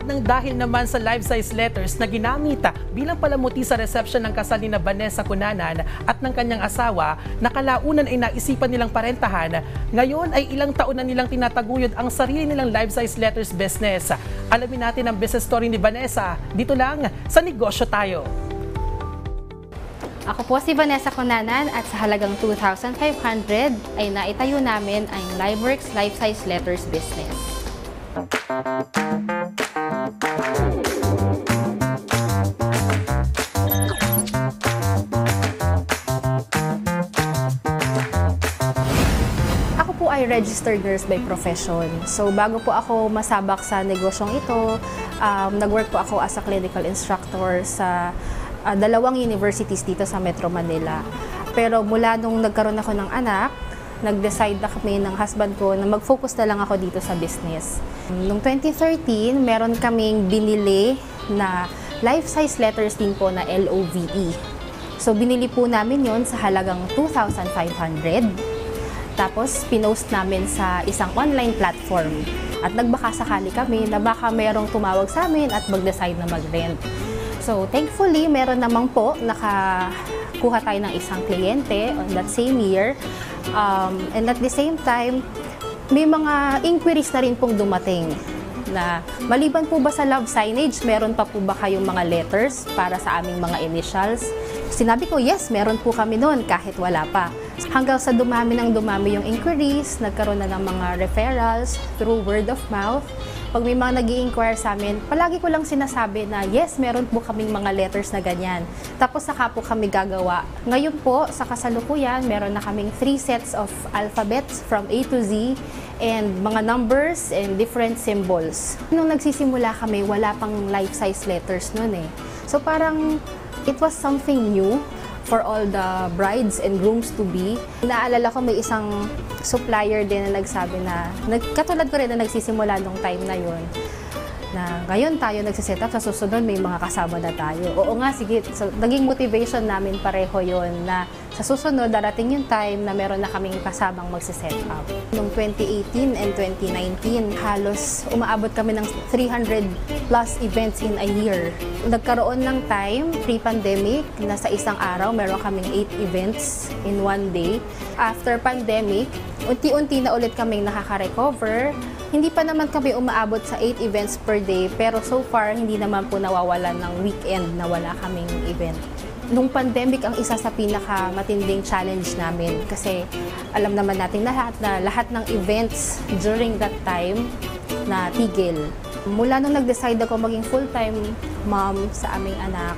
At nang dahil naman sa life-size letters na ginamit bilang palamuti sa reception ng kasal ni Vanessa Cunanan at ng kanyang asawa, nakalaunan ay naisipan nilang parentahan. Ngayon ay ilang taon na nilang tinataguyod ang sarili nilang life-size letters business. Alamin natin ang business story ni Vanessa dito lang sa Negosyo Tayo. Ako po si Vanessa Cunanan at sa halagang 2,500 ay naitayo namin ang LiveWorks Life-Size Letters business. Ako po ay registered nurse by profession. So bago po ako masabak sa negosyong ito, nag-work po ako as a clinical instructor sa dalawang universities dito sa Metro Manila. Pero mula nung nagkaroon ako ng anak, nag-decide na kami ng husband ko na mag-focus na lang ako dito sa business. Noong 2013, meron kaming binili na life-size letters din po na LOVE. So binili po namin yon sa halagang 2,500. Tapos pinost namin sa isang online platform. At nagbakasakali kami na baka merong tumawag sa amin at mag-decide na mag-rent. So, thankfully, meron naman po nakakuha tayo ng isang kliyente on that same year. And at the same time, may mga inquiries na rin pong dumating na maliban po ba sa love signage, meron pa po ba kayong mga letters para sa aming mga initials? Sinabi ko, yes, meron po kami noon kahit wala pa. Hanggang sa dumami yung inquiries, nagkaroon na ng mga referrals through word of mouth. Pag may mga nag-i-inquire sa amin, palagi ko lang sinasabi na yes, meron po kaming mga letters na ganyan. Tapos saka po kami gagawa. Ngayon po, sa kasalukuyan, meron na kaming 3 sets of alphabets from A to Z and mga numbers and different symbols. Nung nagsisimula kami, wala pang life-size letters nun eh. So parang it was something new for all the brides and grooms to be. Naalala ko may isang supplier din na nagsabi na, katulad ko rin na nagsisimula nung time na yun, na ngayon tayo nagsiset up, sa susunod may mga kasama na tayo. Oo nga, sige. So, naging motivation namin pareho yon na sa susunod, darating yung time na meron na kaming kasamang magsiset up. Noong 2018 and 2019, halos umaabot kami ng 300 plus events in a year. Nagkaroon ng time, pre-pandemic, na sa isang araw, meron kaming 8 events in one day. After pandemic, unti-unti na ulit kaming nakaka-recover. Hindi pa naman kami umaabot sa 8 events per day, pero so far, hindi naman po nawawalan ng weekend na wala kaming event. Nung pandemic, ang isa sa pinaka-matinding challenge namin kasi alam naman natin na lahat ng events during that time na tigil. Mula nung nag-decide ako maging full-time mom sa aming anak,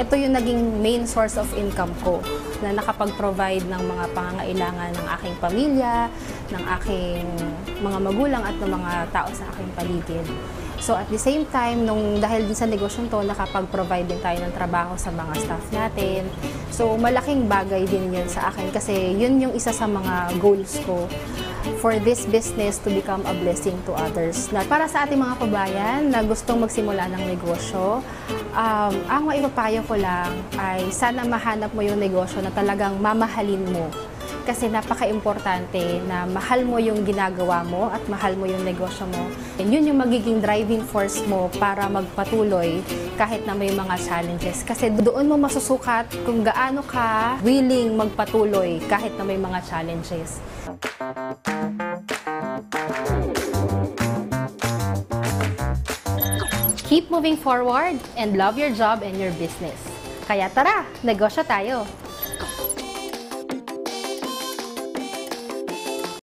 ito yung naging main source of income ko na nakapag-provide ng mga pangangailangan ng aking pamilya, ng aking mga magulang at ng mga tao sa aking paligid. So at the same time, dahil din sa negosyong to, nakapag-provide din tayo ng trabaho sa mga staff natin. So malaking bagay din yun sa akin kasi yun yung isa sa mga goals ko for this business to become a blessing to others. Na para sa ating mga kabayan na gustong magsimula ng negosyo, ang maipapayo ko lang ay sana mahanap mo yung negosyo na talagang mamahalin mo. Kasi napaka-importante na mahal mo yung ginagawa mo at mahal mo yung negosyo mo. And yun yung magiging driving force mo para magpatuloy kahit na may mga challenges. Kasi doon mo masusukat kung gaano ka willing magpatuloy kahit na may mga challenges. Keep moving forward and love your job and your business. Kaya tara, negosyo tayo!